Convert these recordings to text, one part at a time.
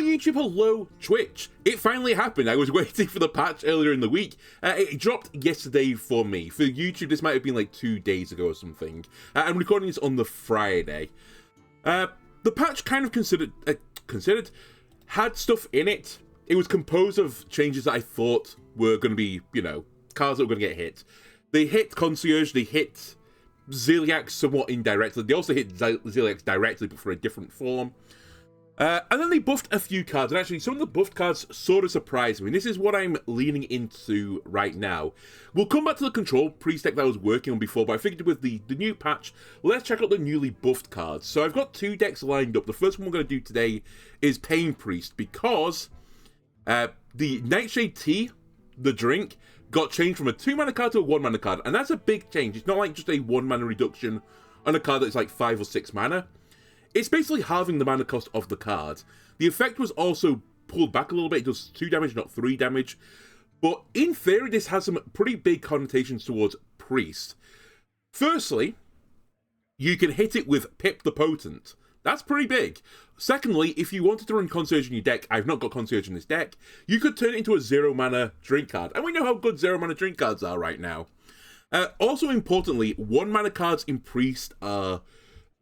YouTube, hello Twitch. It finally happened. I was waiting for the patch earlier in the week. It dropped yesterday for me. For YouTube, this might have been like 2 days ago or something. I'm recording this on the Friday. The patch kind of had stuff in it. It was composed of changes that I thought were going to be, you know, cards that were going to get hit. They hit Concierge, they hit unkilliax somewhat indirectly. They also hit unkilliax directly, but for a different form. And then they buffed a few cards, and actually some of the buffed cards sort of surprised me. And this is what I'm leaning into right now. We'll come back to the control priest deck that I was working on before, but I figured with the new patch, let's check out the newly buffed cards. So I've got 2 decks lined up. The first one we're going to do today is Pain Priest, because the Nightshade Tea, the drink, got changed from a 2-mana card to a 1-mana card, and that's a big change. It's not like just a 1-mana reduction on a card that's like 5 or 6 mana. It's basically halving the mana cost of the card. The effect was also pulled back a little bit. It does 2 damage, not 3 damage. But in theory, this has some pretty big connotations towards Priest. Firstly, you can hit it with Pip the Potent. That's pretty big. Secondly, if you wanted to run Concierge in your deck, I've not got Concierge in this deck, you could turn it into a 0-mana drink card. And we know how good 0-mana drink cards are right now. Also importantly, 1-mana cards in Priest are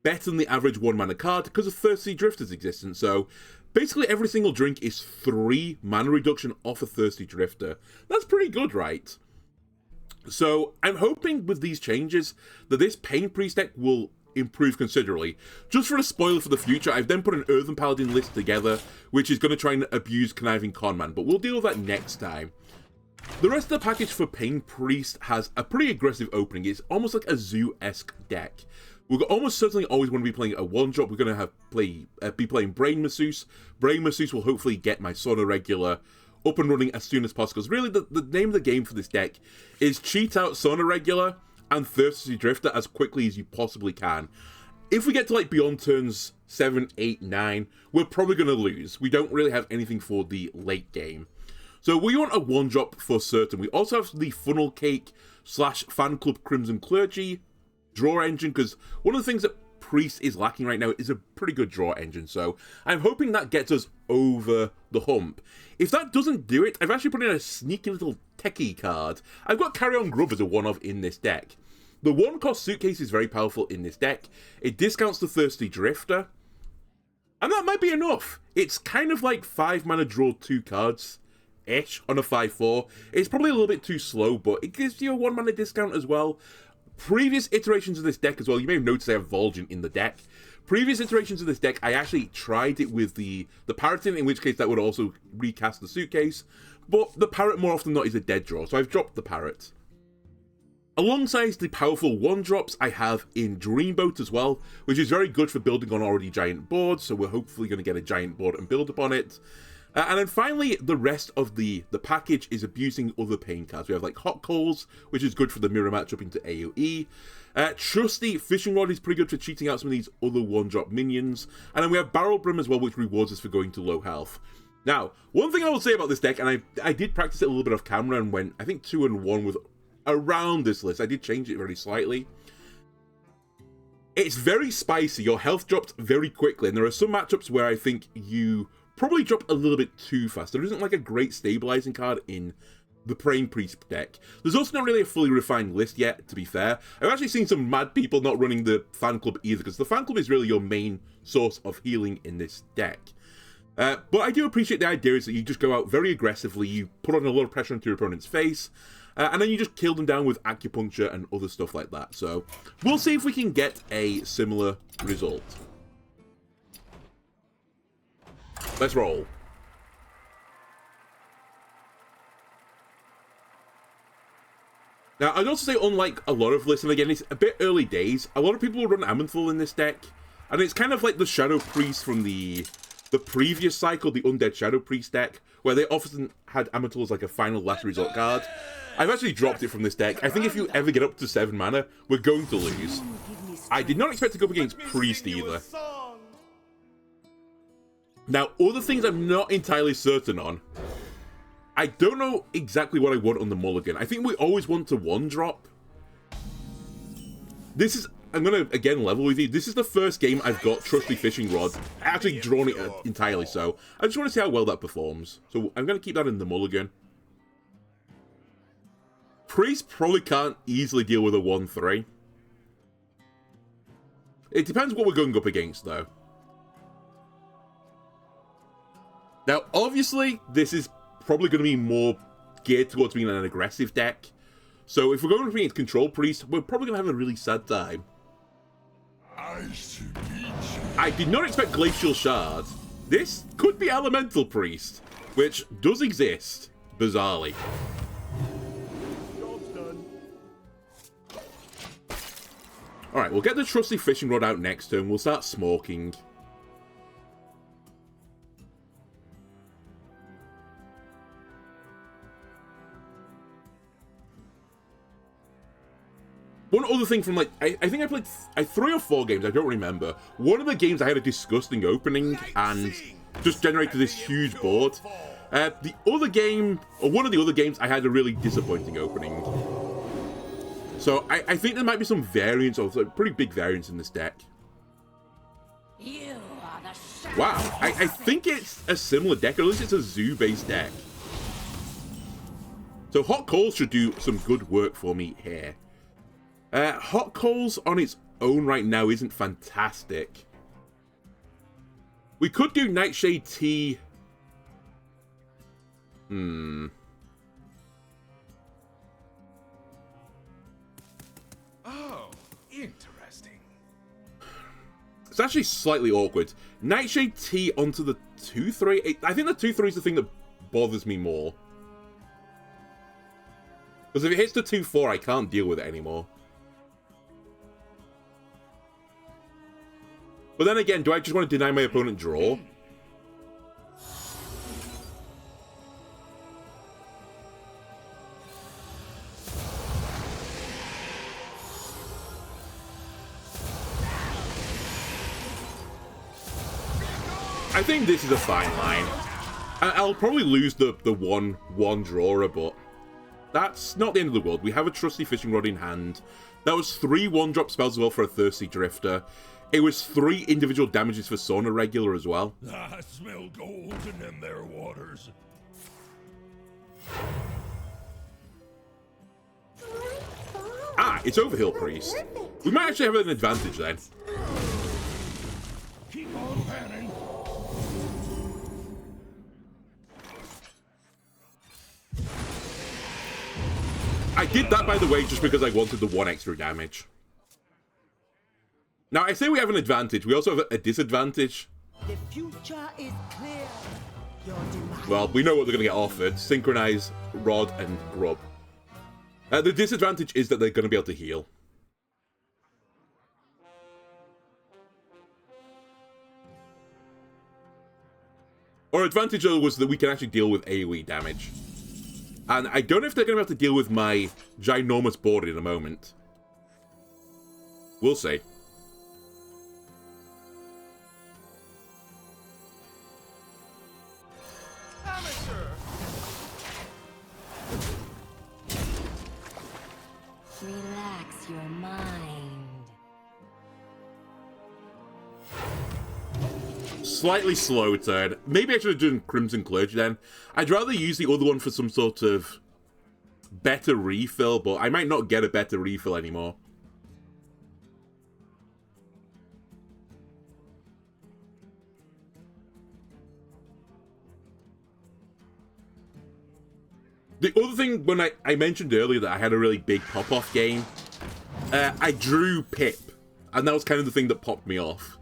better than the average 1-mana card because of Thirsty Drifter's existence. So basically every single drink is 3 mana reduction off a Thirsty Drifter. That's pretty good, right? So I'm hoping with these changes that this Pain Priest deck will improve considerably. Just for a spoiler for the future, I've then put an Earthen Paladin list together, which is going to try and abuse Conniving Conman, but we'll deal with that next time. The rest of the package for Pain Priest has a pretty aggressive opening. It's almost like a zoo-esque deck. We're almost certainly always want to be playing a 1-drop. We're going to be playing Brain Masseuse. Brain Masseuse will hopefully get my Sauna Regular up and running as soon as possible. Because really, the name of the game for this deck is cheat out Sauna Regular and Thirsty Drifter as quickly as you possibly can. If we get to like beyond turns 7, 8, 9, we're probably going to lose. We don't really have anything for the late game. So we want a 1-drop for certain. We also have the Funnel Cake / Fan Club Crimson Clergy draw engine, because one of the things that Priest is lacking right now is a pretty good draw engine, so I'm hoping that gets us over the hump. If that doesn't do it, I've actually put in a sneaky little techie card. I've got Carry On Grub as a 1-of in this deck. The 1-cost Suitcase is very powerful in this deck. It discounts the Thirsty Drifter, and that might be enough. It's kind of like 5 mana draw 2 cards-ish on a 5/4. It's probably a little bit too slow, but it gives you a 1 mana discount as well. Previous iterations of this deck as well, you may have noticed I have Vol'jin in the deck. Previous iterations of this deck, I actually tried it with the Parrotin, in which case that would also recast the Suitcase, but the Parrot more often than not is a dead draw, so I've dropped the Parrot. Alongside the powerful 1-drops, I have in Dreamboat as well, which is very good for building on already giant boards, so we're hopefully going to get a giant board and build upon it. And then finally, the rest of the package is abusing other pain cards. We have like Hot Coals, which is good for the mirror match up into AoE. Trusty Fishing Rod is pretty good for cheating out some of these other 1-drop minions. And then we have Barrel Brim as well, which rewards us for going to low health. Now, one thing I will say about this deck, and I did practice it a little bit off camera and went, I think 2-1 with around this list. I did change it very slightly. It's very spicy. Your health drops very quickly, and there are some matchups where I think you probably drop a little bit too fast. There isn't like a great stabilizing card in the Pain Priest deck. There's also not really a fully refined list yet, to be fair. I've actually seen some mad people not running the Fan Club either, because the Fan Club is really your main source of healing in this deck. But I do appreciate the idea is that you just go out very aggressively, you put on a lot of pressure into your opponent's face, and then you just kill them down with Acupuncture and other stuff like that. So we'll see if we can get a similar result. Let's roll. Now, I'd also say, unlike a lot of lists, and again, it's a bit early days, a lot of people will run Amanthal in this deck, and it's kind of like the Shadow Priest from the previous cycle, the Undead Shadow Priest deck, where they often had Amanthal as like a final last resort card. I've actually dropped it from this deck. I think if you ever get up to 7 mana, we're going to lose. I did not expect to go up against Priest either. Now, other things I'm not entirely certain on. I don't know exactly what I want on the mulligan. I think we always want to 1-drop. This is I'm gonna again level with you. This is the first game I've got Trusty Fishing Rod. I actually drawn it entirely, so I just want to see how well that performs. So I'm gonna keep that in the mulligan. Priest probably can't easily deal with a 1-3. It depends what we're going up against, though. Now, obviously, this is probably going to be more geared towards being an aggressive deck. So if we're going to be Control Priest, we're probably going to have a really sad time. I did not expect Glacial Shard. This could be Elemental Priest, which does exist, bizarrely. Alright, we'll get the Trusty Fishing Rod out next turn. We'll start smoking. One other thing from, like, I think I played 3 or 4 games, I don't remember. One of the games I had a disgusting opening and just generated this huge board. The other game, or one of the other games, I had a really disappointing opening. So I think there might be some variance, or some pretty big variance in this deck. Wow, I think it's a similar deck, or at least it's a zoo-based deck. So Hot Coals should do some good work for me here. Hot Coals on its own right now isn't fantastic. We could do Nightshade Tea. Oh, interesting. It's actually slightly awkward. Nightshade Tea onto the 2-3. I think the 2-3 is the thing that bothers me more. Because if it hits the 2-4, I can't deal with it anymore. But then again, do I just want to deny my opponent draw? I think this is a fine line. I'll probably lose the one drawer, but that's not the end of the world. We have a Trusty Fishing Rod in hand. That was 3 1-drop spells as well for a Thirsty Drifter. It was 3 individual damages for Sauna Regular as well. I smell gold in them there waters. Ah, it's Overhill Priest. We might actually have an advantage then. Keep on panning. I did that, by the way, just because I wanted the 1 extra damage. Now, I say we have an advantage. We also have a disadvantage. The future is clear. Your demise. Well, we know what they're going to get offered. Synchronize, Rod, and Grub. The disadvantage is that they're going to be able to heal. Our advantage, though, was that we can actually deal with AoE damage. And I don't know if they're going to have to deal with my ginormous board in a moment. We'll see. Relax your mind. Slightly slow turn. Maybe I should have done Crimson Clergy then. I'd rather use the other one for some sort of better refill, but I might not get a better refill anymore. The other thing, when I mentioned earlier that I had a really big pop-off game, I drew Pip, and that was kind of the thing that popped me off.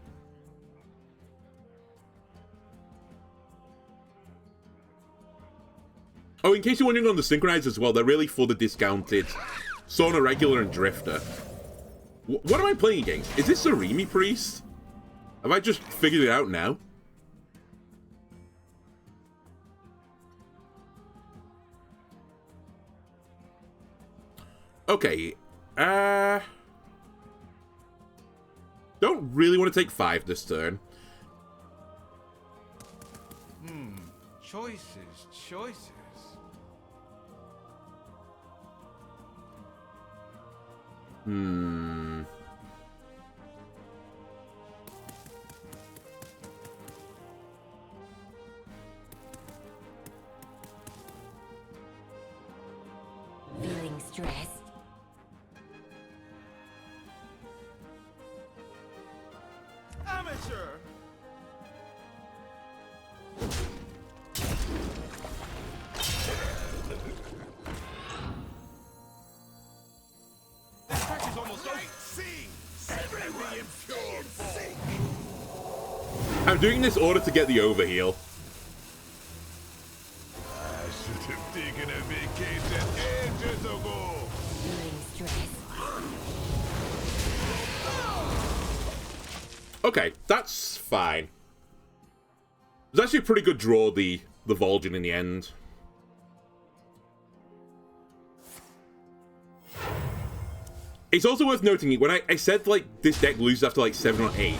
Oh, in case you're wondering on the Synchronize as well, they're really for the discounted Sauna Regular and Drifter. What am I playing against? Is this Sarimi Priest? Have I just figured it out now? Okay, don't really want to take 5 this turn. Choices. stress. Amateur! This pack is almost over. Everybody in pure sync. I'm doing this order to get the overheal. I should have taken a vacation ages ago. Feeling stress. Okay, that's fine. It was actually a pretty good draw, the Vol'jin in the end. It's also worth noting, when I said, like, this deck loses after, like, 7 or 8,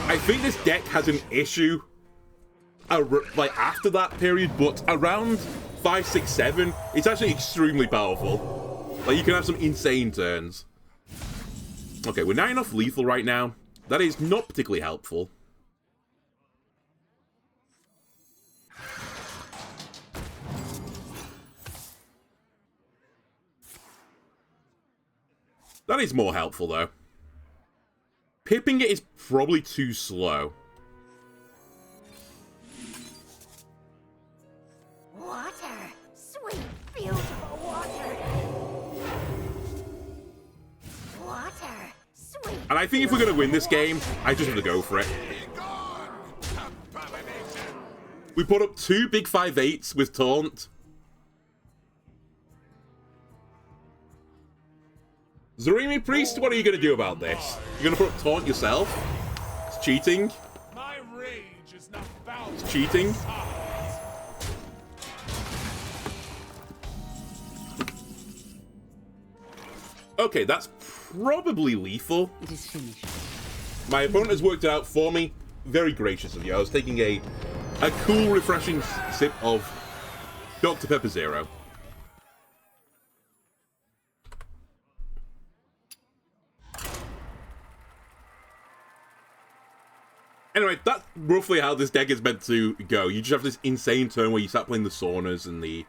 I think this deck has an issue, like, after that period, but around 5, 6, 7, it's actually extremely powerful. Like, you can have some insane turns. Okay, we're 9 off lethal right now. That is not particularly helpful. That is more helpful, though. Pipping it is probably too slow. Water! Sweet, beautiful water! Water! Sweet! And I think if we're going to win this game, I just have to go for it. We put up 2 big 5/8s with Taunt. Zarimi Priest, what are you going to do about this? You're going to put up Taunt yourself? It's cheating. My rage is not bound. It's cheating. Okay, that's probably lethal. It is finished. My opponent has worked it out for me. Very gracious of you. I was taking a cool, refreshing sip of Dr. Pepper Zero. Anyway, that's roughly how this deck is meant to go. You just have this insane turn where you start playing the Saunas and the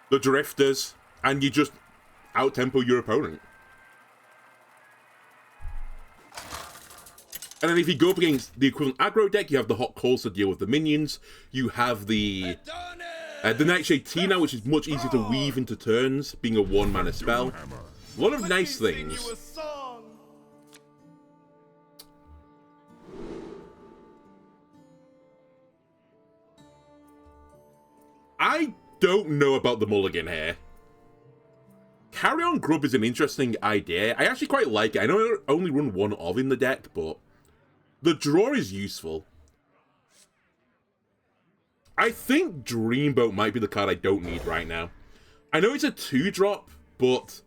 Drifters, and you just out-tempo your opponent. And then if you go up against the equivalent aggro deck, you have the Hot Calls to deal with the minions. You have the Nightshade Tea now, which is much easier to weave into turns, being a 1-mana spell. A lot of nice things. I don't know about the mulligan here. Carry On Grub is an interesting idea. I actually quite like it. I know I only run one of in the deck, but the draw is useful. I think Dreamboat might be the card I don't need right now. I know it's a 2-drop, but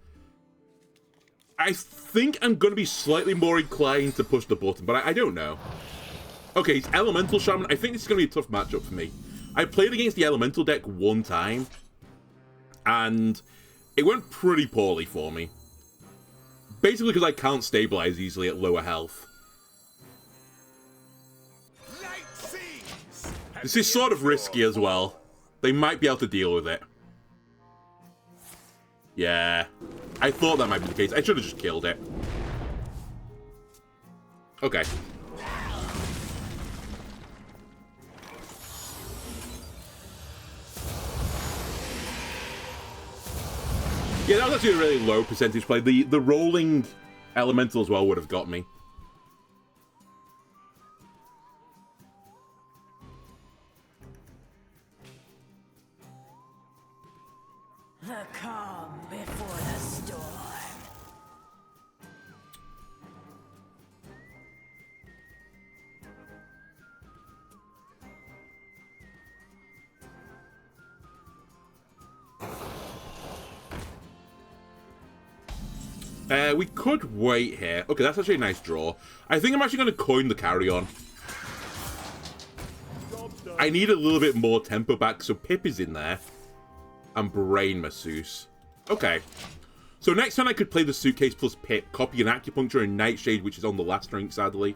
I think I'm going to be slightly more inclined to push the button, but I don't know. Okay, it's Elemental Shaman. I think this is going to be a tough matchup for me. I played against the Elemental deck one time, and it went pretty poorly for me. Basically because I can't stabilize easily at lower health. This is sort of risky as well. They might be able to deal with it. Yeah, I thought that might be the case. I should have just killed it. Okay. Yeah, that was actually a really low percentage play. The rolling elemental as well would have got me. The calm before the storm. We could wait here. Okay, that's actually a nice draw. I think I'm actually going to coin the Carry On. I need a little bit more tempo back, so Pip is in there. And Brain Masseuse. Okay. So next turn I could play the Suitcase plus Pip, copy an Acupuncture and Nightshade, which is on the last drink, sadly.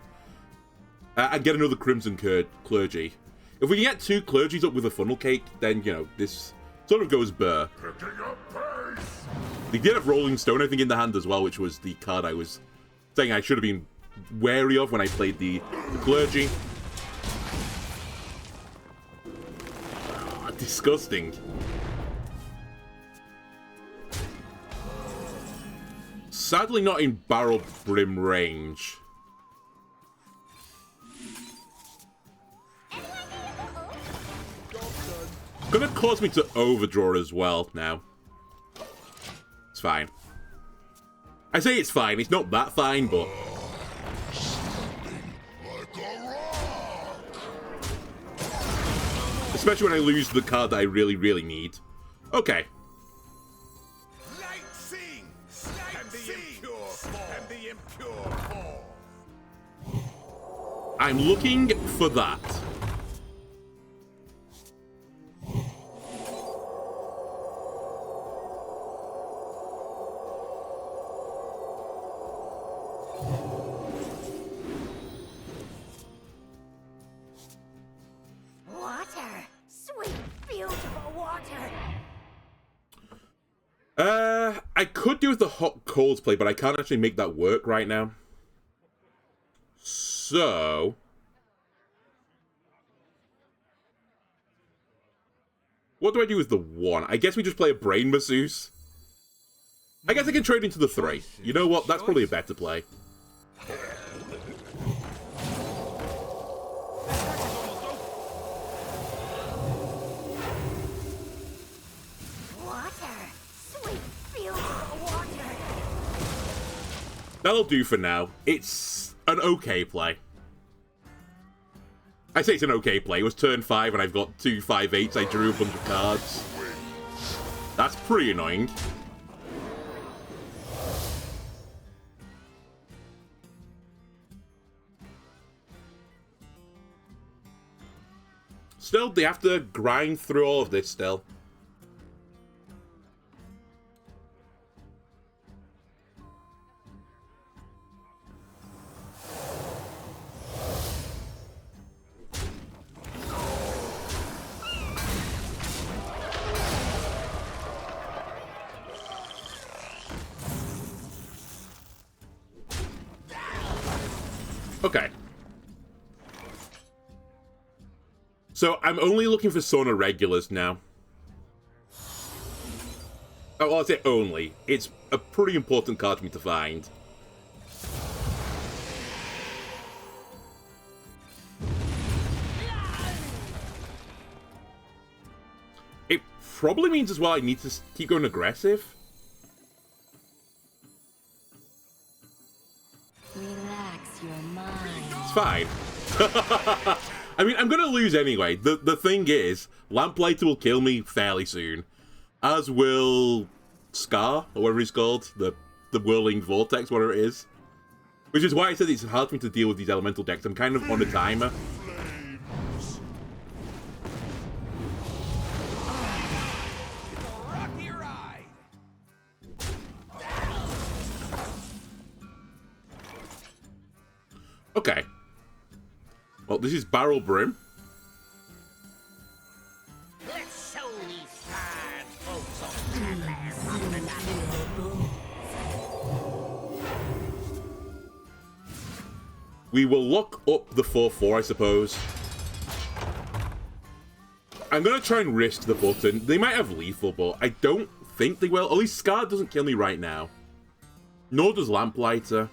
And get another Crimson Clergy. If we can get 2 Clergies up with a Funnel Cake, then, you know, this sort of goes burr. Picking up pace. They did have Rolling Stone, I think, in the hand as well, which was the card I was saying I should have been wary of when I played the Clergy. Ah, disgusting. Sadly not in Barrel Brim range. Gonna cause me to overdraw as well now. It's fine. I say it's fine, it's not that fine, but... Especially when I lose the card that I really, really need. Okay. I'm looking for that. Water. Sweet, beautiful water. I could do with the hot coals play, but I can't actually make that work right now. So... what do I do with the 1? I guess we just play a Brain Masseuse. I guess I can trade into the 3. You know what? That's probably a better play. Water. Sweet, beautiful water. That'll do for now. It's an okay play. I say it's an okay play. It was turn 5 and I've got 2 5/8s. I drew a bunch of cards. That's pretty annoying. Still, they have to grind through all of this still. Okay. So, I'm only looking for Sauna regulars now. Oh, well, I say only. It's a pretty important card for me to find. It probably means as well I need to keep going aggressive. Relax your mind. It's fine. I mean, I'm going to lose anyway. The thing is, Lamplighter will kill me fairly soon. As will Scar, or whatever he's called. The Whirling Vortex, whatever it is. Which is why I said it's hard for me to deal with these elemental decks. I'm kind of on a timer. Okay. Well, this is Barrel Brim. Let's show these fine folks on that We will look up the 4/4, I suppose. I'm going to try and risk the button. They might have lethal, but I don't think they will. At least Scar doesn't kill me right now. Nor does Lamplighter.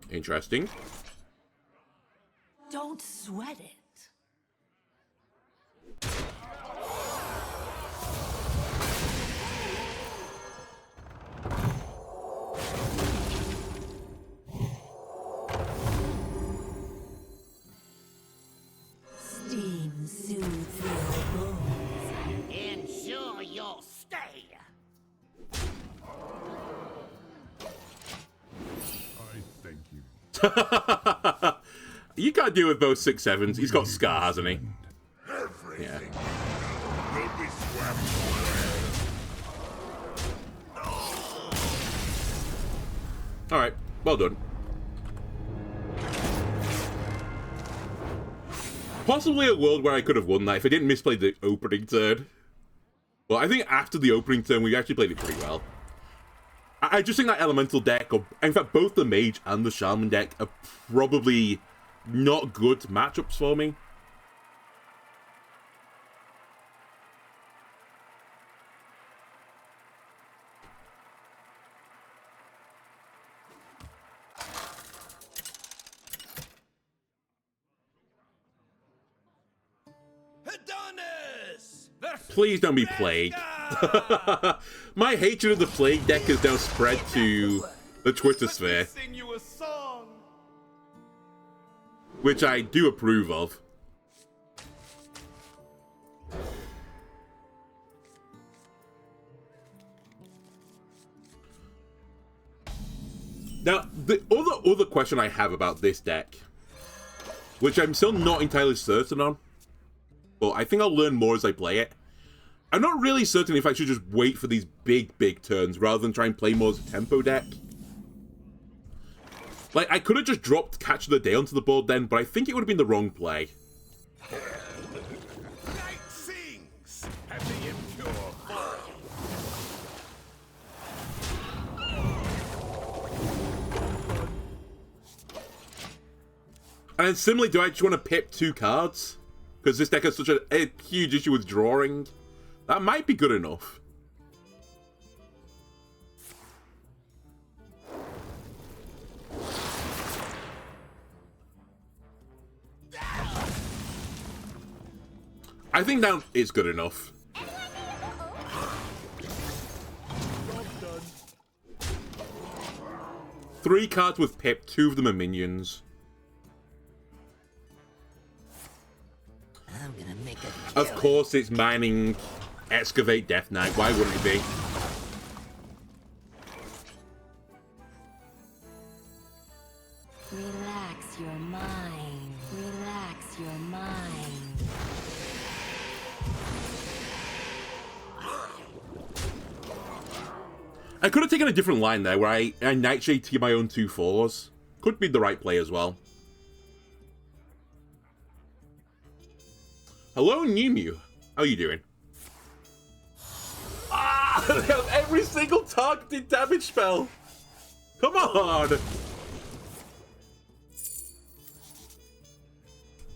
Interesting. Don't sweat it. Steam soothes your bones. Ensure you'll stay. You can't deal with both 6/7s. He's got Scar, hasn't he? Yeah. Will be swept Alright, well done. Possibly a world where I could have won that if I didn't misplay the opening turn. Well, I think after the opening turn, we actually played it pretty well. I just think that elemental deck, or in fact, both the mage and the shaman deck are probably not good matchups for me. Please don't be Plague. My hatred of the Plague deck is now spread to the Twitter sphere, which I do approve of. Now, the other question I have about this deck, which I'm still not entirely certain on, but I think I'll learn more as I play it. I'm not really certain if I should just wait for these big turns rather than try and play more as a tempo deck. Like, I could have just dropped Catch of the Day onto the board then, but I think it would have been the wrong play. Night sings, and the impure fall. And then similarly, do I just want to pip 2 cards? Because this deck has such a huge issue with drawing. That might be good enough. I think that is good enough. 3 cards with pip, 2 of them are minions. I'm gonna make a Of course it's mining Excavate Death Knight. Why wouldn't it be? Relax your mind. Relax your mind. I could have taken a different line there, where I Nightshade Tea my own 2/4s. Could be the right play as well. Hello, New Mew. How are you doing? Ah! They have every single targeted damage spell! Come on!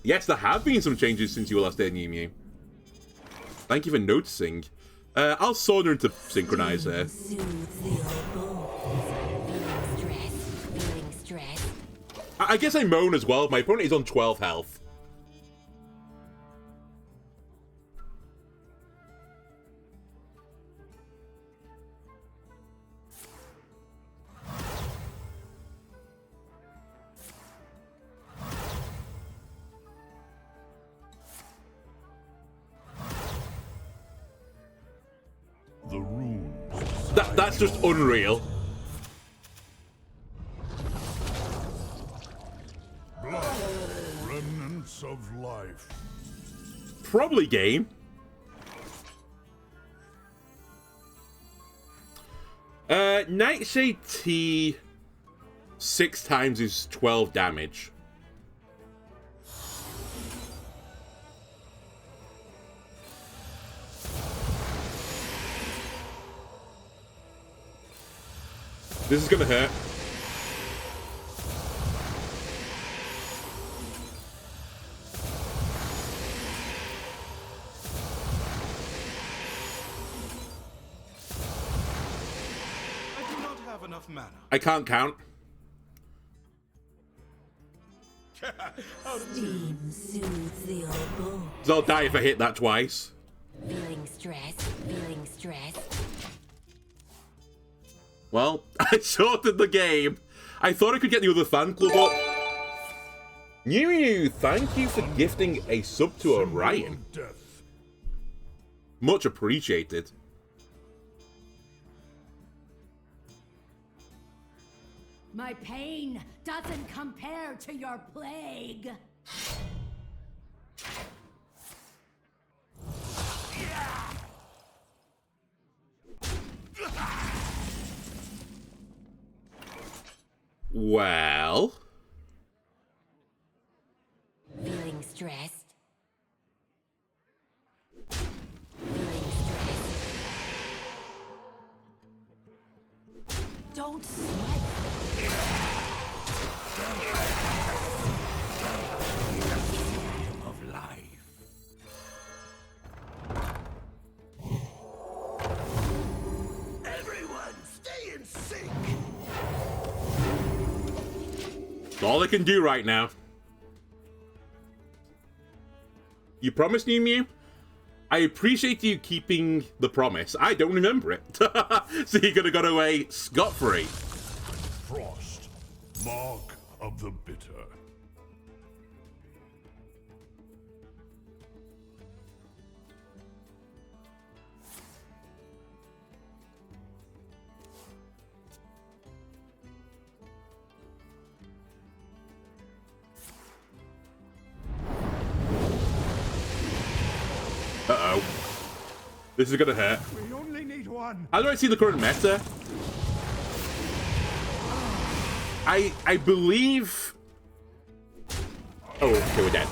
Yes, there have been some changes since you were last there, New Mew. Thank you for noticing. I'll sauna into Synchronize there. Feeling stress. I guess I moan as well. My opponent is on 12 health. The runes. That's just unreal. Blood, remnants of life. Probably game. Nightshade Tea 6 times is 12 damage. This is gonna hurt. I do not have enough mana. I can't count. steam soothes the old bones. So I'll die if I hit that twice. Feeling stress. Feeling stress. Well, I sorted the game. I thought I could get the other fan club up. New, thank you for gifting a sub to Orion. Death. Much appreciated. My pain doesn't compare to your plague. Well... Feeling stressed? Feeling stressed? Don't sweat. Of life. Everyone, stay in sync. It's all I can do right now. You promised, New Mew? I appreciate you keeping the promise. I don't remember it. So you could have got away scot-free. Frost, mark of the bitter. Uh-oh. This is gonna hurt. We only need one. How do I see the current meta? I believe... Oh, okay, we're dead.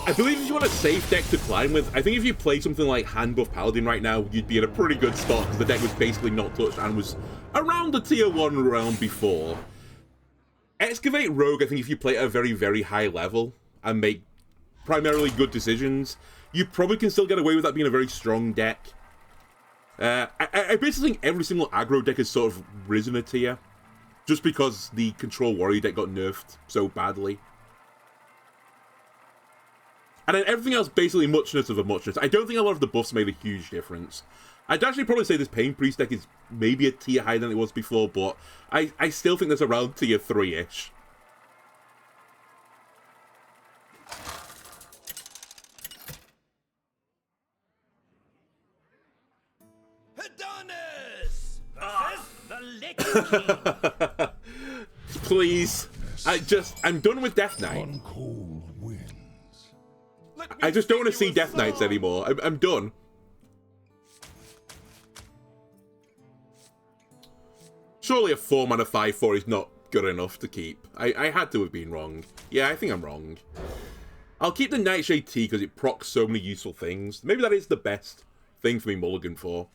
I believe if you want a safe deck to climb with, I think if you play something like handbuff Paladin right now, you'd be in a pretty good spot because the deck was basically not touched and was around the tier 1 round before. Excavate Rogue, I think if you play at a very, very high level and make primarily good decisions, you probably can still get away with that being a very strong deck. I basically think every single aggro deck has sort of risen a tier, just because the Control Warrior deck got nerfed so badly. And then everything else, basically muchness of a muchness. I don't think a lot of the buffs made a huge difference. I'd actually probably say this Pain Priest deck is maybe a tier higher than it was before, but I still think that's around tier 3-ish. Adonis! The Lich King! Please. I'm done with Death Knight. One cold wins. I just don't want to see Death Knights anymore. I'm done. Surely a 4-mana 5/4 is not good enough to keep. I had to have been wrong. Yeah, I think I'm wrong. I'll keep the Nightshade Tea because it procs so many useful things. Maybe that is the best thing for me mulligan for.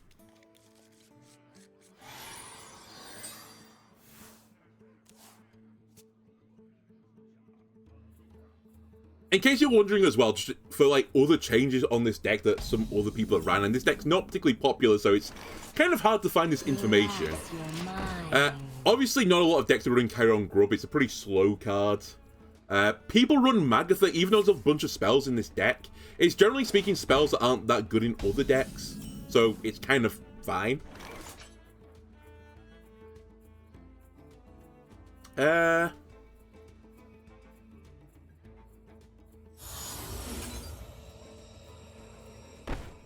In case you're wondering as well, just for like other changes on this deck that some other people have ran, and this deck's not particularly popular, so it's kind of hard to find this information. Obviously, not a lot of decks are running Chiron Grub. It's a pretty slow card. People run Magatha, even though there's a bunch of spells in this deck. It's generally speaking spells that aren't that good in other decks, so it's kind of fine.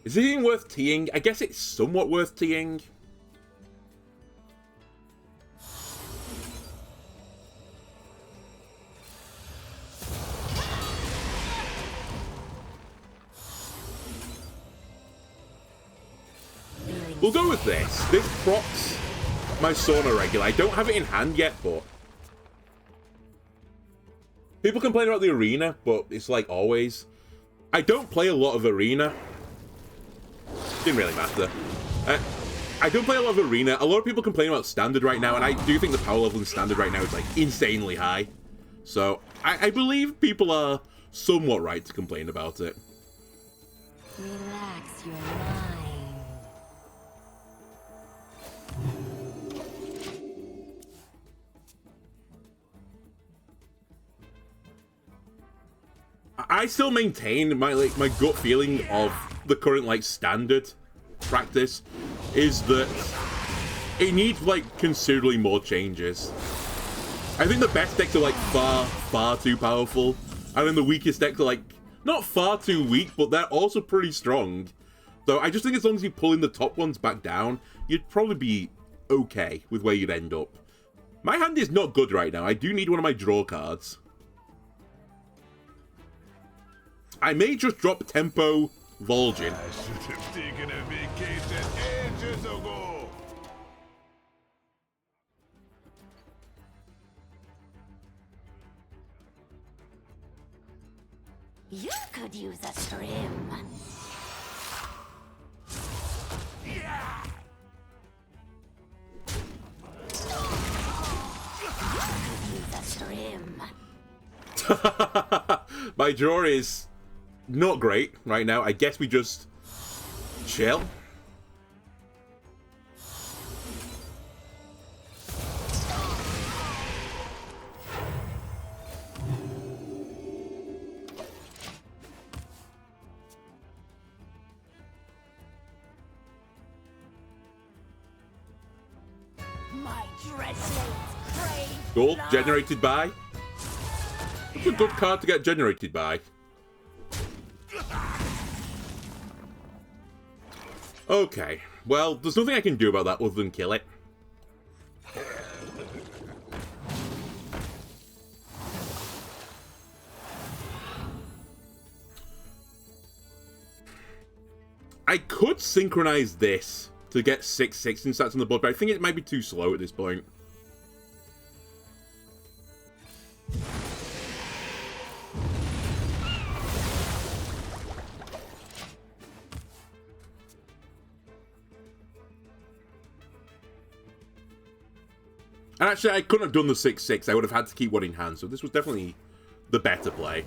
Is it even worth teeing? I guess it's somewhat worth teeing. We'll go with this. This procs my Sauna regular. I don't have it in hand yet, but... People complain about the arena, but it's like always. I don't play a lot of arena. Didn't really matter. I don't play a lot of arena. A lot of people complain about standard right now, and I do think the power level in standard right now is like insanely high. So I believe people are somewhat right to complain about it. Relax your mind. I still maintain my gut feeling of the current like standard practice is that it needs like considerably more changes. I think the best decks are like far too powerful, and then the weakest decks are like not far too weak, but they're also pretty strong. So I just think as long as you pull in the top ones back down, you'd probably be okay with where you'd end up. My hand is not good right now. I do need one of my draw cards. I may just drop Tempo Vol'jin. I should have taken a vacation ages ago. You could use a trim. Yeah. Use a trim. My draw is not great right now. I guess we just chill. My dreadnoughts crave Cool. blood. Generated by. That's a good card to get generated by. Okay. Well, there's nothing I can do about that other than kill it. I could synchronize this to get 6/6 stats on the board, but I think it might be too slow at this point. And actually, I couldn't have done the 6/6. I would have had to keep one in hand, so this was definitely the better play.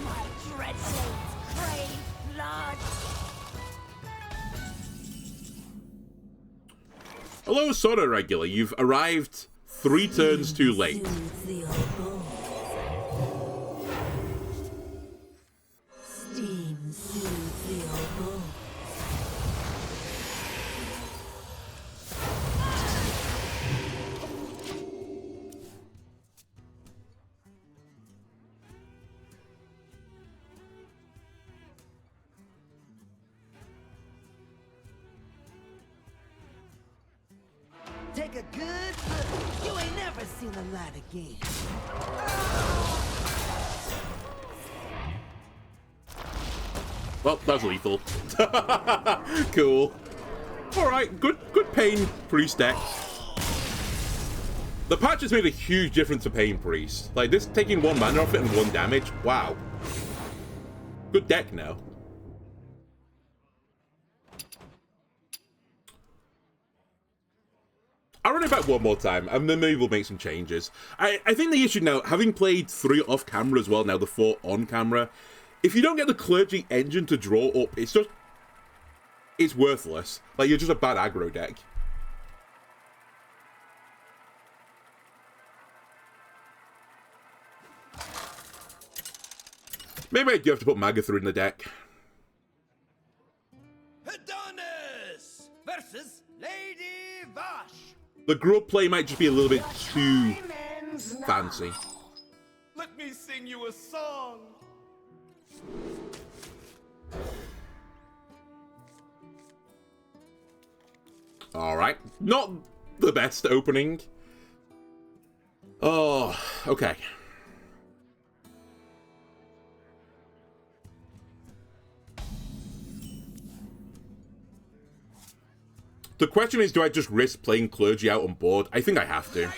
My dreadnoughts crave blood. Hello, Soda Regular. You've arrived 3 turns too late. Soothes the old bones. Steam soothes the old bones. Take a good look. You ain't never seen the light again. Well, that was lethal. Cool. Alright, good Pain Priest deck. The patch has made a huge difference to Pain Priest. Like, this taking 1 mana off it and 1 damage. Wow. Good deck now. I'll run it back one more time, and then maybe we'll make some changes. I think the issue now, having played 3 off camera as well, now the 4 on camera, if you don't get the Clergy engine to draw up, it's worthless. Like, you're just a bad aggro deck. Maybe I do have to put Magatha in the deck. Adonis versus Lady Vash. The grub play might just be a little bit too fancy. Let me sing you a song. Alright. Not the best opening. Oh, okay. The question is, do I just risk playing Clergy out on board? I think I have to.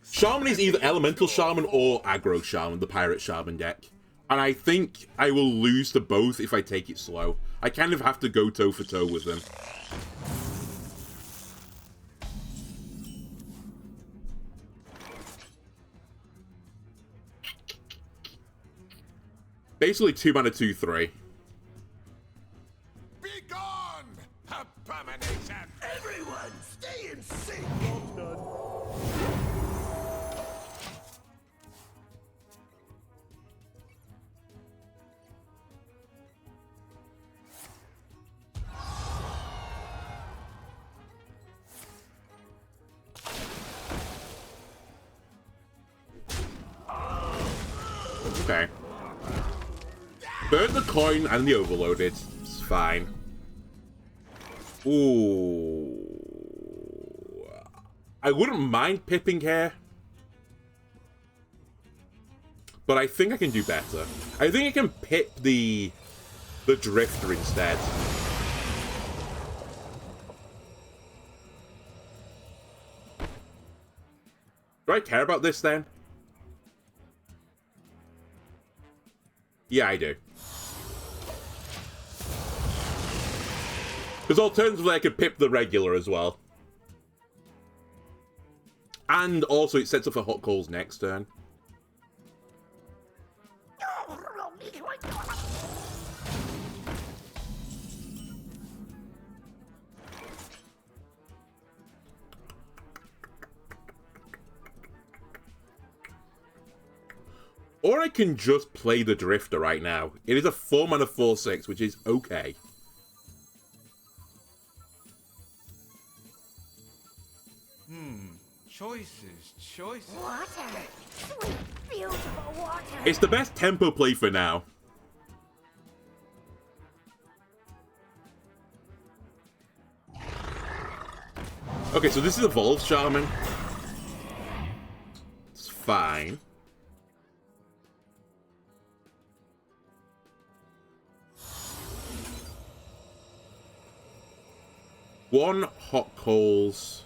Shaman is either Elemental Shaman or Aggro Shaman, the Pirate Shaman deck. And I think I will lose to both if I take it slow. I kind of have to go toe for toe with them. Basically 2 mana, 2/3. Be gone, abomination! Everyone, stay in sync. Okay. Burn the coin and the overloaded. It's fine. Ooh. I wouldn't mind pipping here. But I think I can do better. I think I can pip the Drifter instead. Do I care about this then? Yeah, I do. Because alternatively, I could pip the regular as well. And also, it sets up for hot calls next turn. Or I can just play the Drifter right now. It is a 4-mana 4/6, which is okay. Choices. Water. Sweet, beautiful water. It's the best tempo play for now. Okay, so this is Evolved Shaman. It's fine. One hot coals.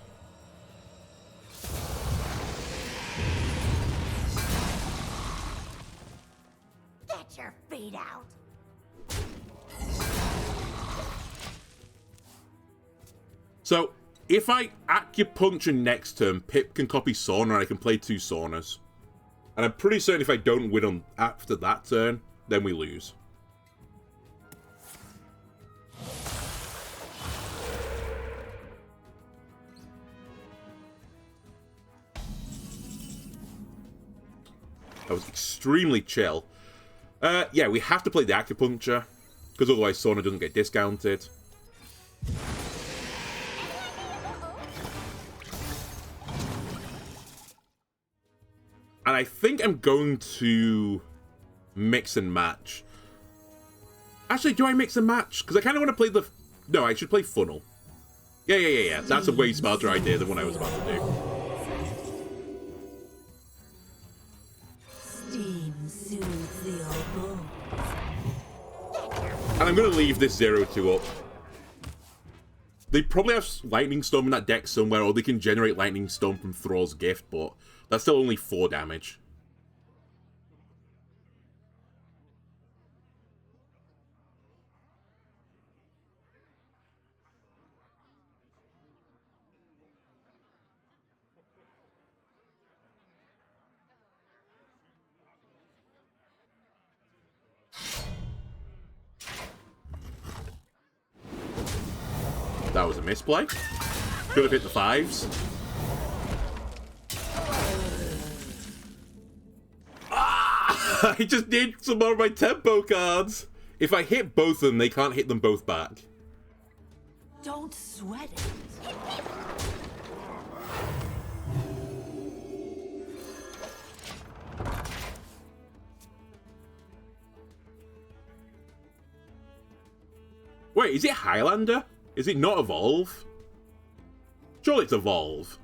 Get your feet out. So, if I Acupuncture next turn, Pip can copy Sauna and I can play 2 Saunas. And I'm pretty certain if I don't win on after that turn, then we lose. That was extremely chill. Yeah, we have to play the Acupuncture, because otherwise Sauna doesn't get discounted. And I think I'm going to mix and match. Actually, do I mix and match? Because I kind of want to play the... No, I should play Funnel. Yeah. That's a way smarter idea than what I was about to do. And I'm going to leave this 0-2 up. They probably have Lightning Storm in that deck somewhere, or they can generate Lightning Storm from Thrall's Gift, but that's still only 4 damage. That was a misplay. Could have hit the 5s. Ah! I just need some more of my tempo cards. If I hit both of them, they can't hit them both back. Don't sweat it. Wait, is it Highlander? Is it not Evolve? Surely it's Evolve.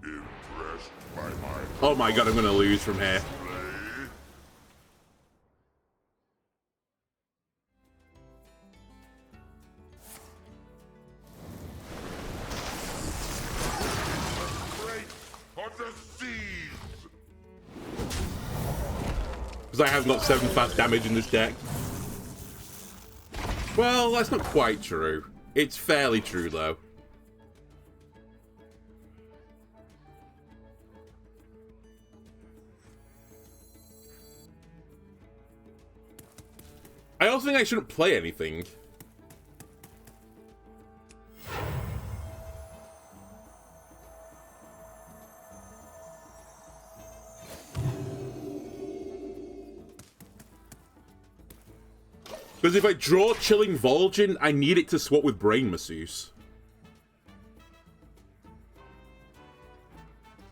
Impressed by my Oh my god, I'm gonna lose from here. play? Because I have got 7 fast damage in this deck. Well, that's not quite true. It's fairly true, though. I also think I shouldn't play anything. Because if I draw Chillin Vol'jin, I need it to swap with Brain Masseuse.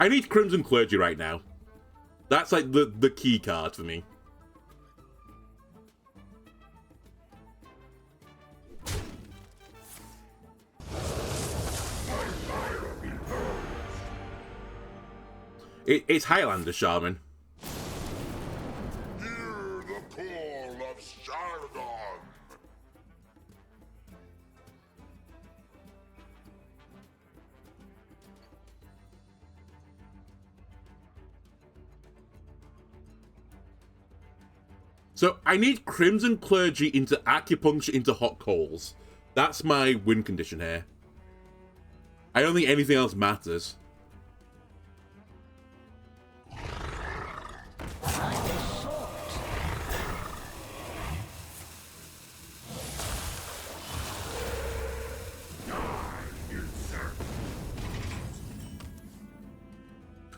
I need Crimson Clergy right now. That's like the key card for me. It's Highlander Shaman. Hear the call of Shardon. So I need Crimson Clergy into Acupuncture into Hot Coals. That's my win condition here. I don't think anything else matters.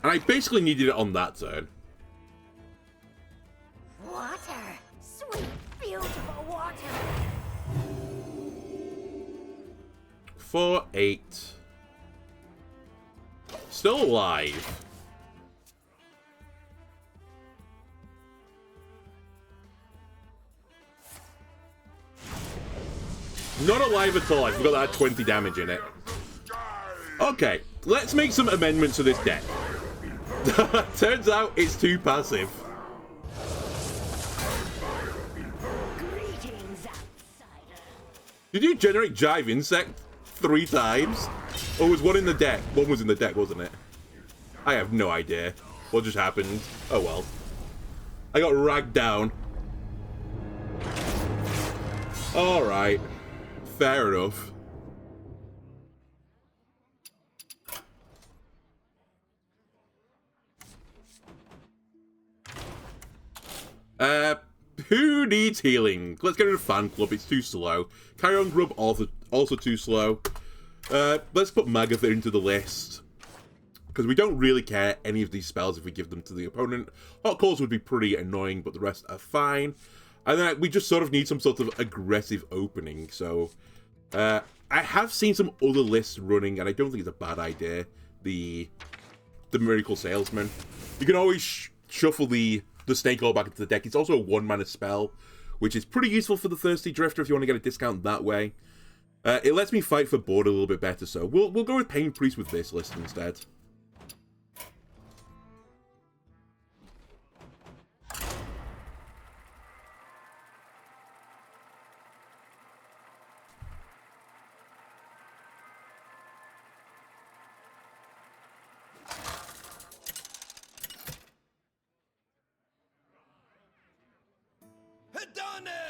And I basically needed it on that turn. Water! Sweet, beautiful water! 4, 8. Still alive. Not alive at all. I forgot that had 20 damage in it. Okay, let's make some amendments to this deck. Turns out it's too passive. Greetings, outsider. Did you generate Jive Insect 3 times? Or was one in the deck? One was in the deck, wasn't it? I have no idea. What just happened? Oh well. I got ragged down. Alright. Fair enough. Who needs healing? Let's get rid of Fan Club, it's too slow. Carry on Grub, also too slow. Let's put Magatha into the list. Because we don't really care any of these spells if we give them to the opponent. Hot Calls would be pretty annoying, but the rest are fine. And then we just sort of need some sort of aggressive opening. So, I have seen some other lists running, and I don't think it's a bad idea. The Miracle Salesman. You can always shuffle the Snake Oil back into the deck. It's also a 1-mana spell, which is pretty useful for the Thirsty Drifter if you want to get a discount that way. It lets me fight for board a little bit better, so we'll go with Pain Priest with this list instead.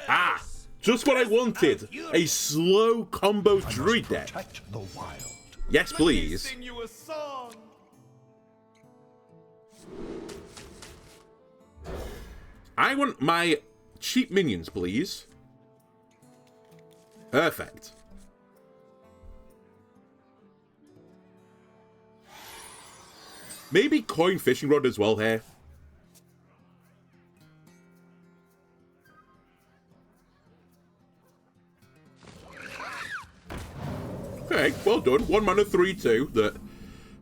Ah! Just what I wanted! A slow combo druid deck. The wild. Yes, please. Sing you a song. I want my cheap minions, please. Perfect. Maybe Coin Fishing Rod as well here. Okay, well done. 1 mana 3/2 that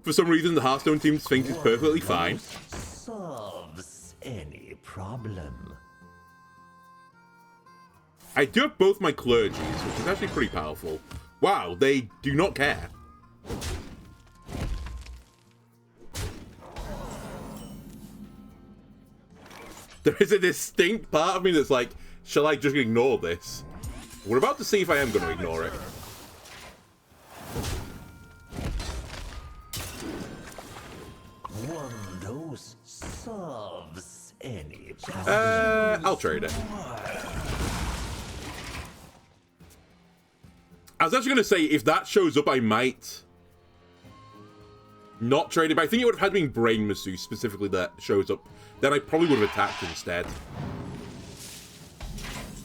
for some reason the Hearthstone team thinks is perfectly fine. Solves any problem. I do have both my Clergies, which is actually pretty powerful. Wow, they do not care. There is a distinct part of me that's like, shall I just ignore this? We're about to see if I am going to ignore it. One dose solves any problem. I'll trade it. I was actually going to say, if that shows up, I might not trade it, but I think it would have had to be Brain Masseuse specifically that shows up. Then I probably would have attacked instead.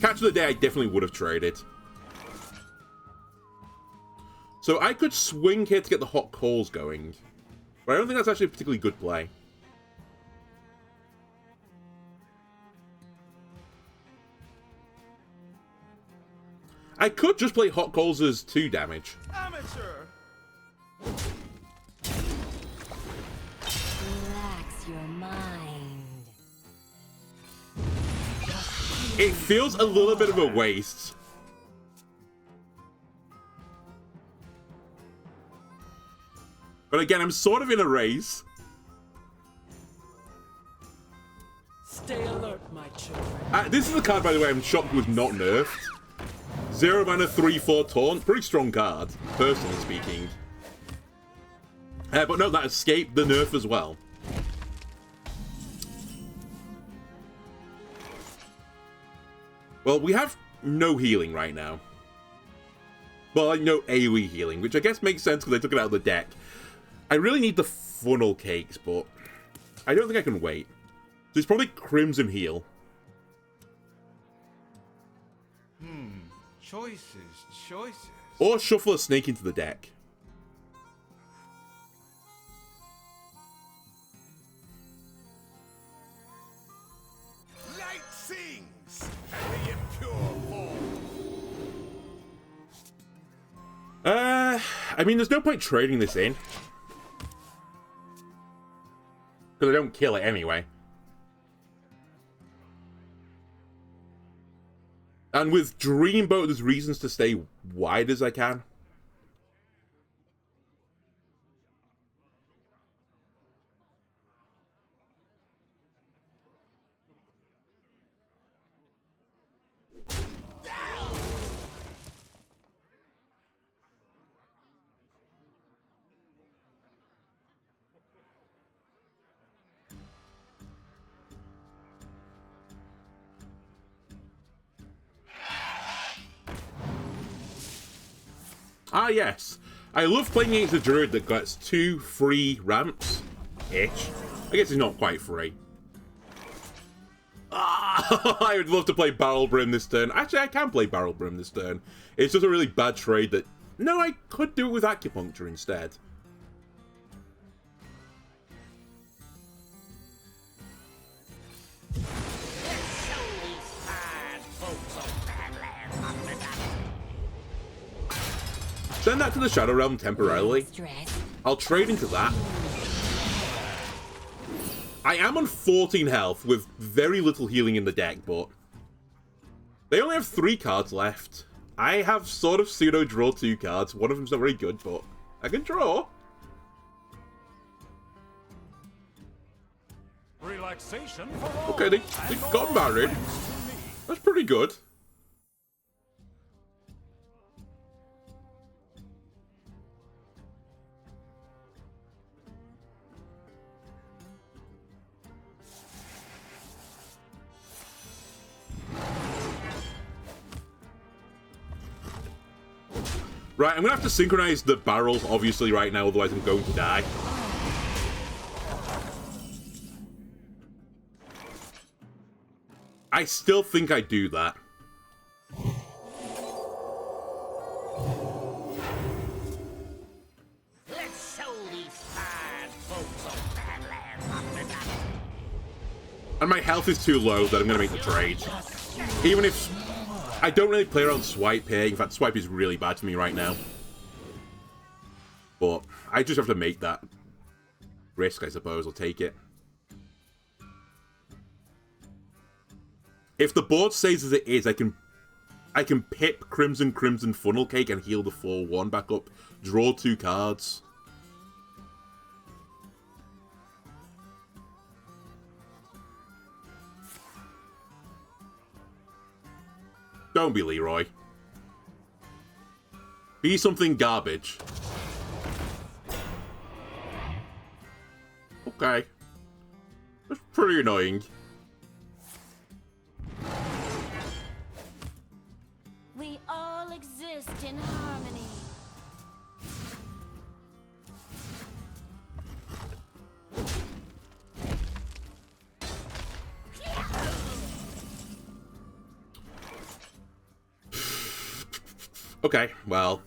Catch of the Day, I definitely would have traded. So I could swing here to get the Hot Coals going. But I don't think that's actually a particularly good play. I could just play Hot Coals as 2 damage. Amateur. mind. It feels a little bit of a waste. But again, I'm sort of in a race. Stay alert, my children. This is a card, by the way, I'm shocked was not nerfed. 0 mana, 3/4 taunt. Pretty strong card, personally speaking. But no, that escaped the nerf as well. Well, we have no healing right now. Well, like no AoE healing, which I guess makes sense because I took it out of the deck. I really need the funnel cakes, but I don't think I can wait. So it's probably Crimson Heal. Choices. Or shuffle a snake into the deck. Light sings, and the impure fall. I mean, there's no point trading this in. Because I don't kill it anyway. And with Dreamboat, there's reasons to stay wide as I can. Ah, yes. I love playing against a druid that gets 2 free ramps-ish. I guess it's not quite free. Ah, I would love to play Barrel Brim this turn. Actually, I can play Barrel Brim this turn. It's just a really bad trade that... No, I could do it with Acupuncture instead. Send that to the Shadow Realm temporarily. I'll trade into that. I am on 14 health with very little healing in the deck, but they only have 3 cards left. I have sort of pseudo draw 2 cards. One of them's not very good, but I can draw. Relaxation for all. Okay, they got married. That's pretty good. Right, I'm going to have to synchronize the barrel, obviously, right now, otherwise I'm going to die. I still think I do that. Let's show these fine folks of Badlands. And my health is too low that I'm going to make the trade. Even if... I don't really play around Swipe here. In fact, Swipe is really bad for me right now. But I just have to make that risk, I suppose. I'll take it. If the board stays as it is, I can pip Crimson Funnel Cake and heal the 4/1 back up. Draw 2 cards. Don't be Leroy. Be something garbage. Okay. That's pretty annoying. We all exist in harmony. Okay, well.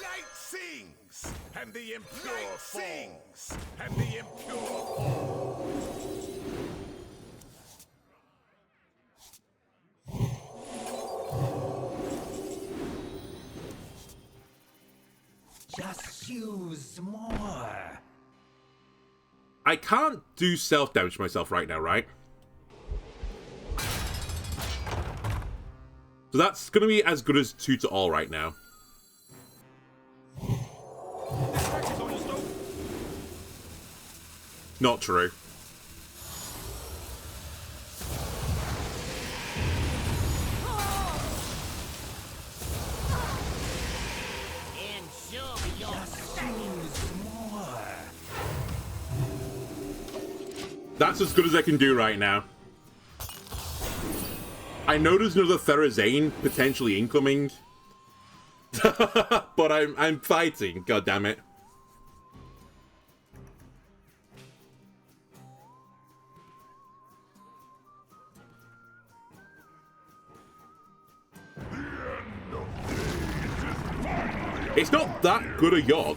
Light sings, and the impure sings, and the impure fall. Just use more. I can't do self-damage to myself right now, right? So that's going to be as good as 2 to all right now. Not true. That's as good as I can do right now. I know there's another Therazane potentially incoming. But I'm fighting, god damn it. It's not that good a Yogg.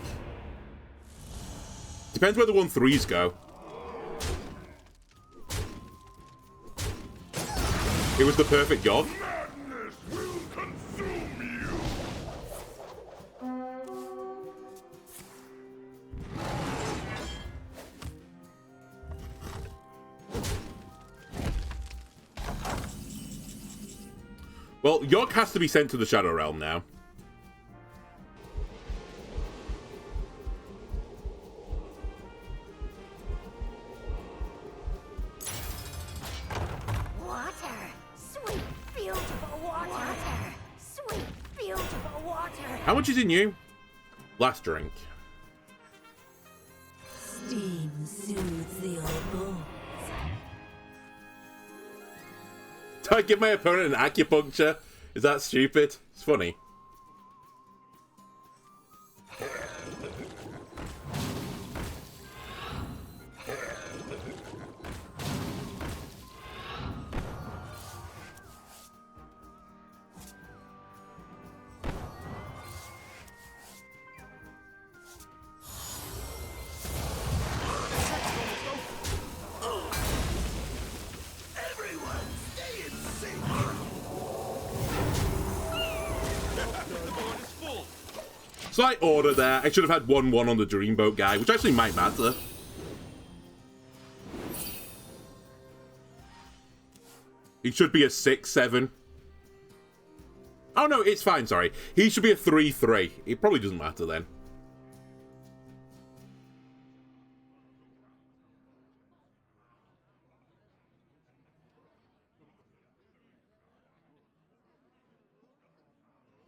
Depends where the 1/3s go. It was the perfect Yogg. Madness will consume you. Well, Yogg has to be sent to the Shadow Realm now. How much is in you? Last drink. Steam soothes the old bones. Do I give my opponent an acupuncture? Is that stupid? It's funny. Slight order there. I should have had 1-1 on the Dreamboat guy, which actually might matter. He should be a 6-7. Oh no, it's fine, sorry. He should be a 3-3. It probably doesn't matter then.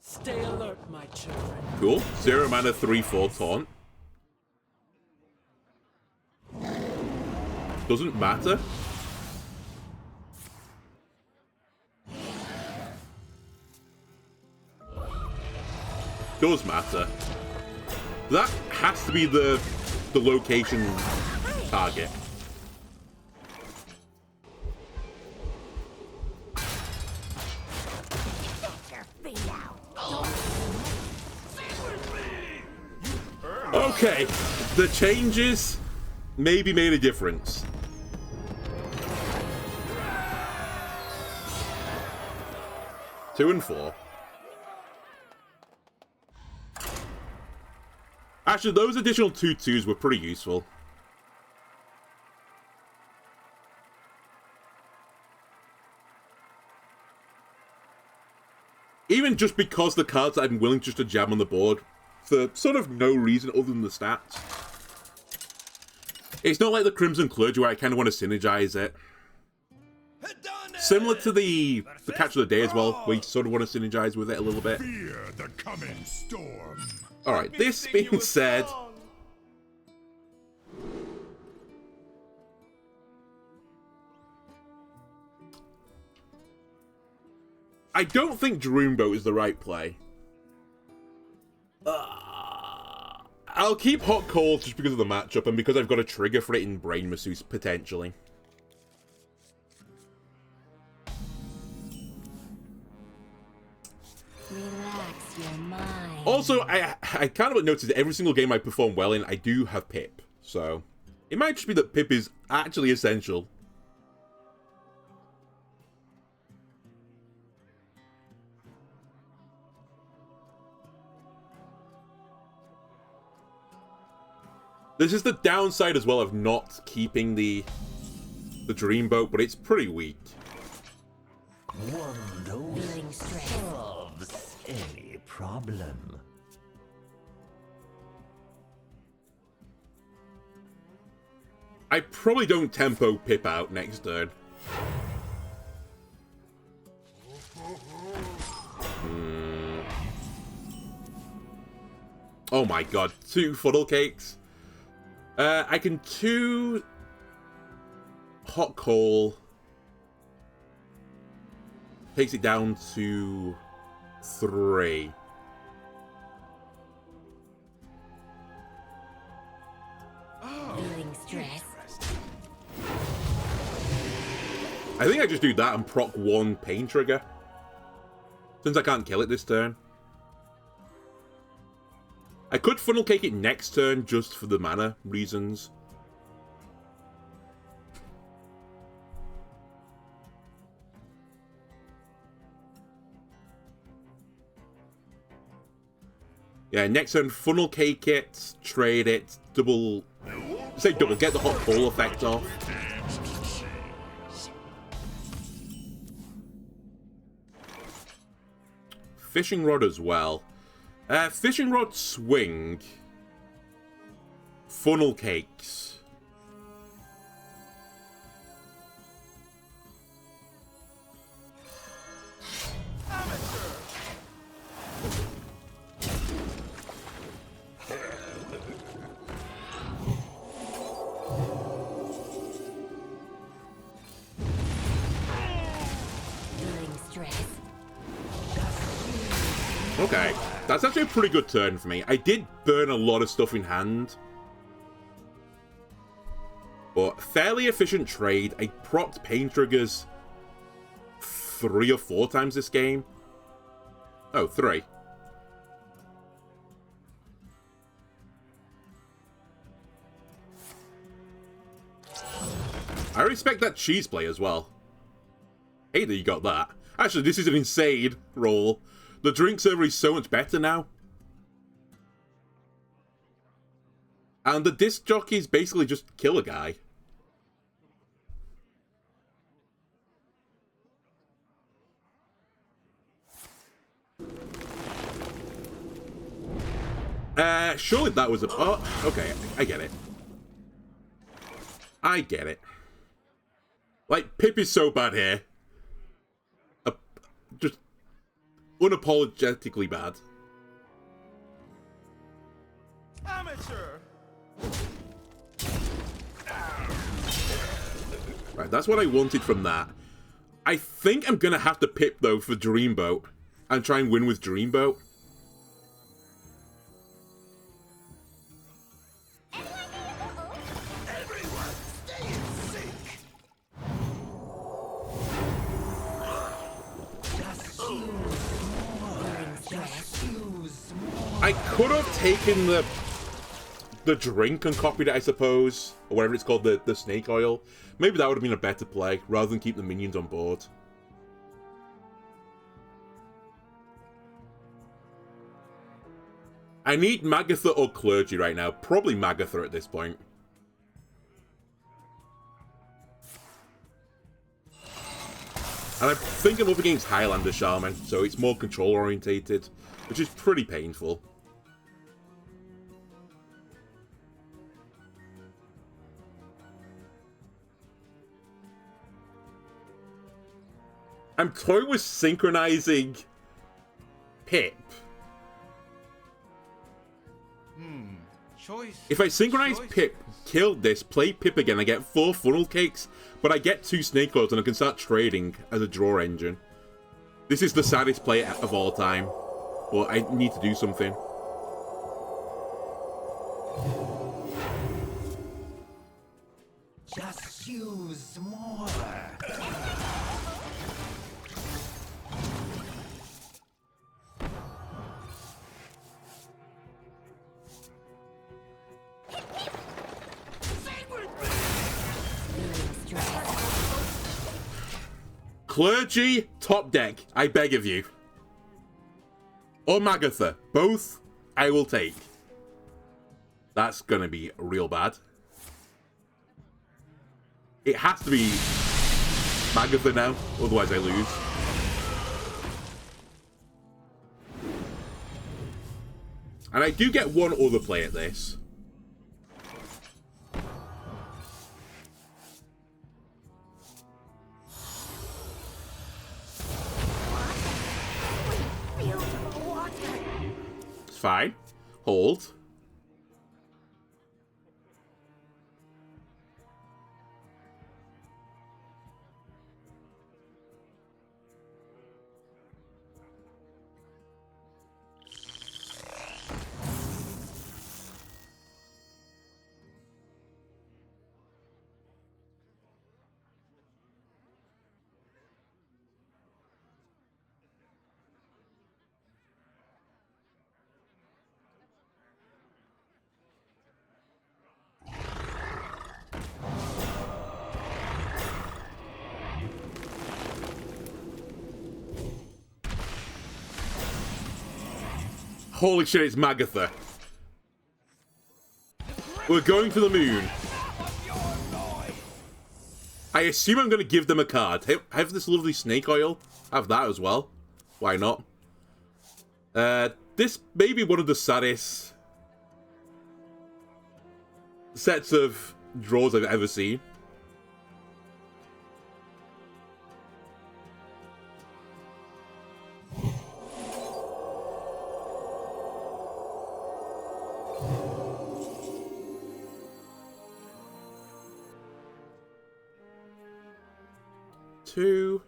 Stay alert, my children. Cool. 0 mana, 3/4 taunt. Doesn't matter. Does matter. That has to be the location target. Okay, the changes maybe made a difference. Two and 4. Actually, those additional 2/2s were pretty useful. Even just because the cards I'm willing just to jam on the board for sort of no reason other than the stats. It's not like the Crimson Clergy where I kind of want to synergize it. Similar to the Catch of the Day as well, where you sort of want to synergize with it a little bit. Fear the coming storm. Alright, this being said, I don't think Dreamboat is the right play. I'll keep Hot Cold just because of the matchup and because I've got a trigger for it in Brain Masseuse, potentially. Relax your mind. Also, I kind of noticed that every single game I perform well in, I do have Pip. So, it might just be that Pip is actually essential. This is the downside as well of not keeping the Dreamboat, but it's pretty weak. One dose solves any problem. I probably don't tempo Pip out next turn. Oh my god, 2 funnel cakes. I can 2 hot coal. Takes it down to 3. Feeling stressed. I think I just do that and proc 1 pain trigger. Since I can't kill it this turn. I could funnel cake it next turn just for the mana reasons. Yeah, next turn funnel cake it, trade it, double... Say double, get the hot coal effect off. Fishing rod as well. Fishing rod swing. Funnel cakes. Okay, that's actually a pretty good turn for me. I did burn a lot of stuff in hand. But fairly efficient trade. I procced pain triggers 3 or 4 times this game. Oh, 3. I respect that cheese play as well. Hate that you got that. Actually, this is an insane roll. The drink server is so much better now. And the disc jockeys basically just kill a guy. Surely that was a... Oh, okay, I get it. I get it. Like, Pip is so bad here. Just unapologetically bad. Amateur. Right, that's what I wanted from that. I think I'm gonna have to Pip, though, for Dreamboat. And try and win with Dreamboat. Everyone, stay in sync. I could have taken the drink and copied it, I suppose. Or whatever it's called, the snake oil. Maybe that would have been a better play, rather than keep the minions on board. I need Magatha or Clergy right now. Probably Magatha at this point. And I think I'm up against Highlander Shaman, so it's more control orientated, which is pretty painful. I'm toying with synchronizing Pip. Choice. If I synchronize Pip, kill this, play Pip again, I get 4 funnel cakes, but I get 2 snake oils and I can start trading as a draw engine. This is the saddest play of all time, but I need to do something. Just use more. Clergy, top deck, I beg of you. Or Magatha, both I will take. That's gonna be real bad. It has to be Magatha now, otherwise I lose. And I do get one other play at this. It's fine. Hold. Holy shit, it's Magatha. We're going to the moon. I assume I'm going to give them a card. Have this lovely snake oil. Have that as well. Why not? This may be one of the saddest sets of draws I've ever seen. Two.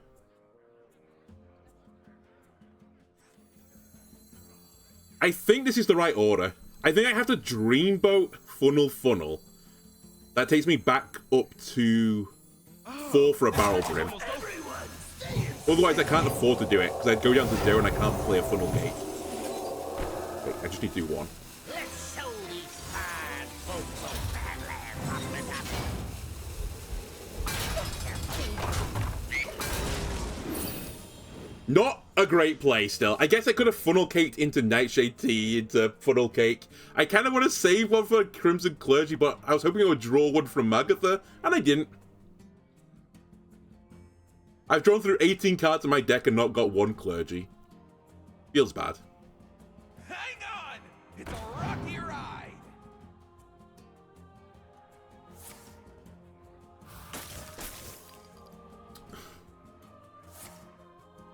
I think this is the right order. I think I have to Dreamboat, Funnel. That takes me back up to 4 for a Barrel Brim. Otherwise, I can't afford to do it, because I'd go down to 0 and I can't play a Funnel Gate. Wait, I just need to do 1. Let's show these fine folks of Badland hospitality. Not a great play still. I guess I could have funnel caked into Nightshade Tea, into Funnel Cake. I kind of want to save one for Crimson Clergy, but I was hoping I would draw one from Magatha, and I didn't. I've drawn through 18 cards in my deck and not got 1 Clergy. Feels bad. Hang on! It's a rocky ride!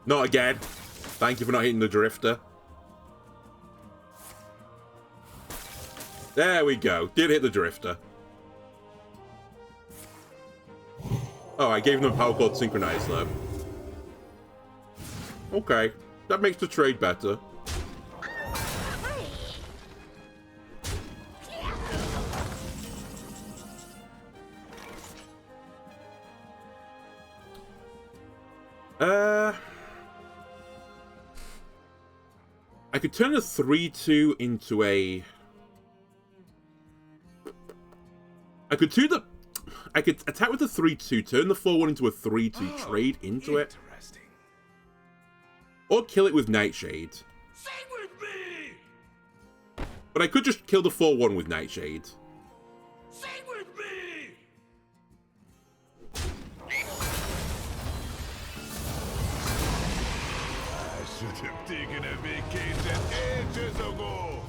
Not again. Thank you for not hitting the Drifter. There we go. Did hit the Drifter. Oh, I gave them a power card Synchronize though. Okay. That makes the trade better. I could turn a 3-2 into a... I could attack with the 3-2, turn the 4-1 into a 3-2, trade into it. Or kill it with Nightshade. Sing with me! But I could just kill the 4-1 with Nightshade. Sing with me! I should have taken a vacation ages ago.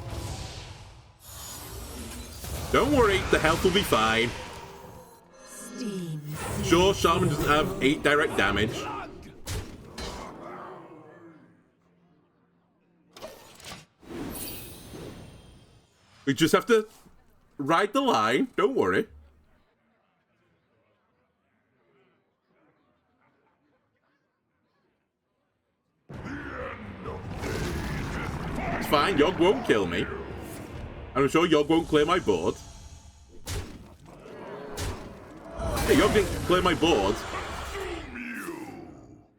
Don't worry, the health will be fine. Sure, Shaman doesn't have 8 direct damage. We just have to ride the line, don't worry. It's fine, Yogg won't kill me. I'm sure Yogg won't clear my board. Hey, Yogg didn't clear my board.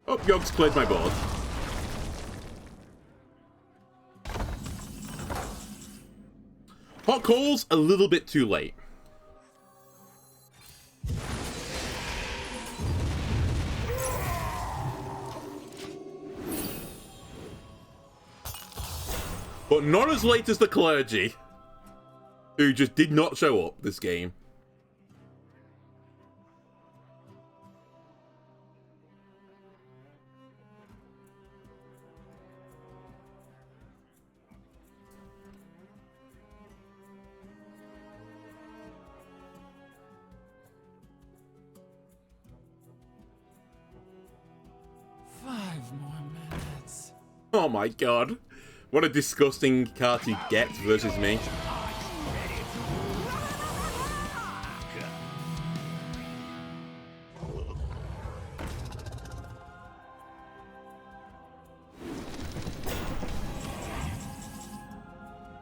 Oh, Yogg's cleared my board. Hot Coals, a little bit too late. But not as late as the Clergy. who just did not show up this game. Oh my god. What a disgusting card to get versus me.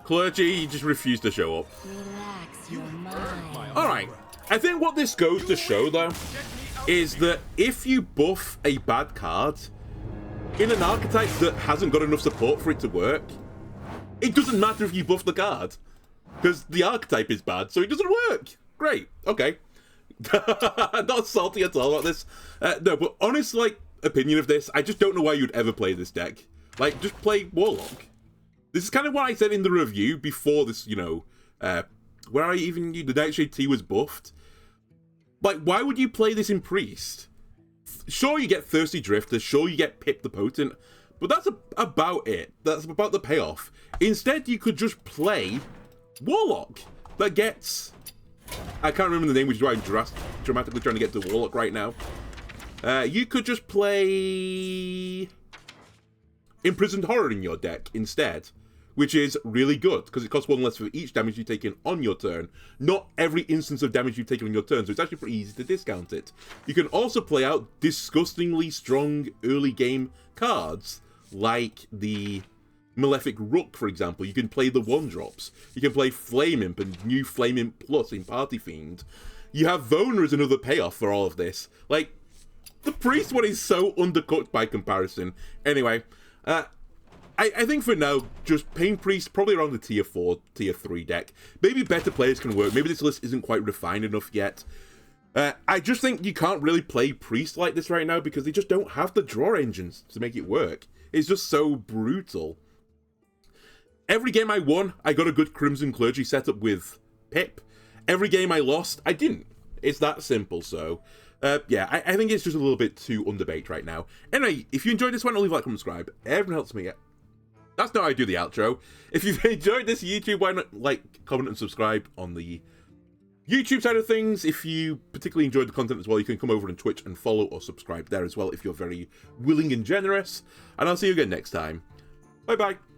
Clergy just refused to show up. Relax your mind. Alright. I think what this goes to show, though, is that if you buff a bad card in an archetype that hasn't got enough support for it to work, it doesn't matter if you buff the card, because the archetype is bad, so it doesn't work. Great. Okay. Not salty at all about this. No, but honest, like, opinion of this, I just don't know why you'd ever play this deck. Like, just play Warlock. This is kind of what I said in the review before this, you know, where I even knew the Nightshade Tea was buffed. Like, why would you play this in Priest? Sure, you get Thirsty Drifter, sure, you get Pip the Potent, but that's about it. That's about the payoff. Instead, you could just play Warlock. That gets... I can't remember the name, which is why I'm dramatically trying to get to Warlock right now. You could just play Imprisoned Horror in your deck instead, which is really good, because it costs 1 less for each damage you take in on your turn. Not every instance of damage you've taken on your turn, so it's actually pretty easy to discount it. You can also play out disgustingly strong early game cards, like the Malefic Rook, for example. You can play the 1-drops. You can play Flame Imp and new Flame Imp Plus in Party Fiend. You have Vona as another payoff for all of this. Like, the Priest one is so undercooked by comparison. Anyway, I think for now, just Pain Priest, probably around the tier 4, tier 3 deck. Maybe better players can work. Maybe this list isn't quite refined enough yet. I just think you can't really play Priest like this right now because they just don't have the draw engines to make it work. It's just so brutal. Every game I won, I got a good Crimson Clergy setup with Pip. Every game I lost, I didn't. It's that simple, so... yeah, I think it's just a little bit too underbaked right now. Anyway, if you enjoyed this one, leave a like and subscribe. Everyone helps me. That's not how I do the outro. If you've enjoyed this YouTube, why not like, comment, and subscribe on the YouTube side of things. If you particularly enjoyed the content as well, you can come over on Twitch and follow or subscribe there as well if you're very willing and generous. And I'll see you again next time. Bye-bye.